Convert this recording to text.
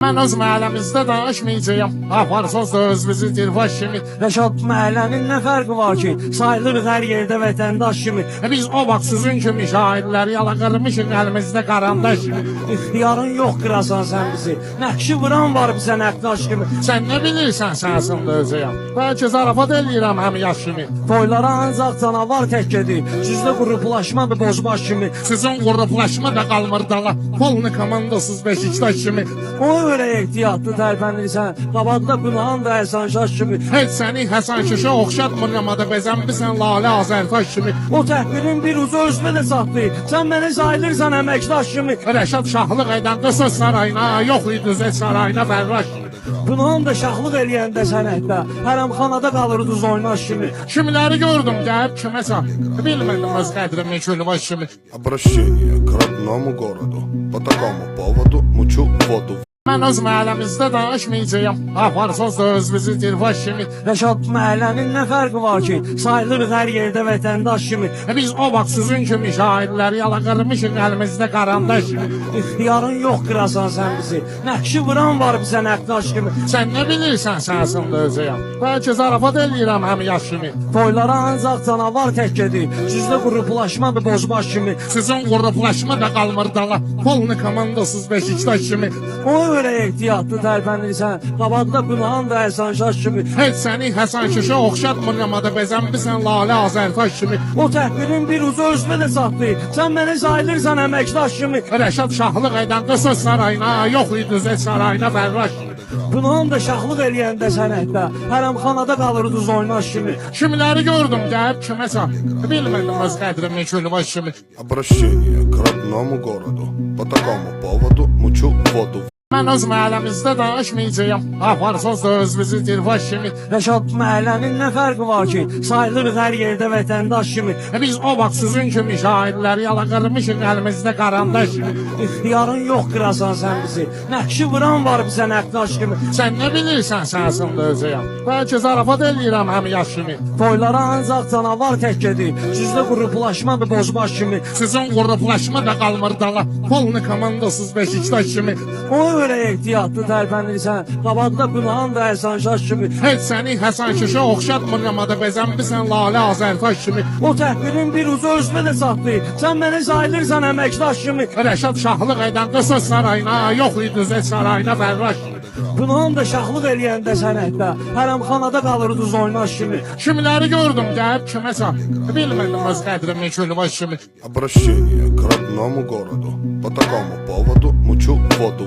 Mən öz məhəlləmizdə danışmayacağım. Aparsın söz bizi dirbaş kimi. Rəşad, məhəllənin nə fərqi var ki? Sayılırıq hər yerdə vətəndaş kimi. Biz o vaxt sizin kimi şahidləri yala qırmışıq əlimizdə qarandaş kimi. İxtiyarın yox qırasan sən bizi. Nəqşi vuran var bizə nəqdaş kimi. Sən nə bilirsən sənsin özəyəm. Bəlkə zarafat eləyirəm həm yaş kimi. Toylara ancaq canavar tək gedir. Sizdə qruplaşmadır bozbaş kimi. Sizin qruplaşma da qalmır dala. Polni komandasız Beşiktaş kimi. Ona görə ehtiyatlı tərpənirsən. Qabaqda günahın da Həsən Şaş kimi. Heç səni Həsən Şişə oxşatmır namada bəzənmisən Lalə Azərtaş kimi. O təhqirin bir ucu özünə də satdı. Sən məni sayılırsan əməkdaş kimi. Rəşad şahlıq edən qısa sarayına, yox idi zət sarayına Fərraş kimi. Günahın da şahlıq eləyəndə sənətdə. Hərəmxanada qalırdız oynaş kimi. Kimləri gördüm gəlib kiməsə. Bilmədim öz qədrimi külbaş kimi. Обращение к родному городу. По такому поводу мучу воду. Mən öz məhəlləmizdə danışmayacağım. Aparsın söz bizi dirbaş kimi. Rəşad, məhəllənin nə fərqi var ki? Sayılırıq hər yerdə vətəndaş kimi. Biz o vaxt sizin kimi şahidləri yala qırmışıq əlimizdə qarandaş kimi. İxtiyarın yox qırasan sən bizi. Nəqşi vuran var bizə nəqdaş kimi. Sən nə bilirsən sənsin özəyəm. Bəlkə zarafat eləyirəm həm yaş kimi. Toylara ancaq canavar tək gedir. Sizdə qruplaşmadır bozbaş kimi. Sizin qruplaşma da qalmır dala. Polni komandasız Beşiktaş kimi. Ona görə ehtiyatlı tərpənirsən. Qabaqda günahın da Həsən Şaş kimi. Heç səni Həsən Şişə oxşatmır namada bəzənmisən Lalə Azərtaş kimi. O təhqirin bir ucu özünə də satdı. Sən məni sayılırsan əməkdaş kimi. Rəşad şahlıq edən qısa sarayına, yox idi zət sarayına Fərraş kimi. Günahın da şahlıq eləyəndə sənətdə. Hərəmxanada qalırdız oynaş kimi. Kimləri gördüm gəlib kiməsə. Bilmədim öz qədrimi külbaş kimi. Обращение к родному городу. По такому поводу мучу воду. Mən öz məhəlləmizdə danışmayacağım. Aparsın söz bizi dirbaş kimi. Rəşad, məhəllənin nə fərqi var ki? Sayılırıq hər yerdə vətəndaş kimi. Biz o vaxt sizin kimi şahidləri yala qırmışıq əlimizdə qarandaş kimi. İxtiyarın yox qırasan sən bizi. Nəqşi vuran var bizə nəqdaş kimi. Sən nə bilirsən sənsin özəyəm. Bəlkə zarafat eləyirəm həm yaş kimi. Toylara ancaq canavar tək gedir. Sizdə qruplaşmadır bozbaş kimi. Sizin qruplaşma da qalmır dala. Polni komandasız Beşiktaş kimi. Ona görə ehtiyatlı tərpənirsən. Qabaqda günahın da Həsən Şaş kimi. Heç səni Həsən Şişə oxşatmır namada bəzənmisən Lalə Azərtaş kimi. O təhqirin bir ucu özünə də satdı. Sən məni sayılırsan əməkdaş kimi. Rəşad şahlıq edən qısa sarayına, yox idi zət sarayına Fərraş kimi. Günahın da şahlıq eləyəndə sənətdə. Hərəmxanada qalırdız oynaş kimi. Kimləri gördüm gəlib kiməsə. Bilmədim öz qədrimi külbaş kimi. Обращение к родному городу. По такому поводу мучу воду.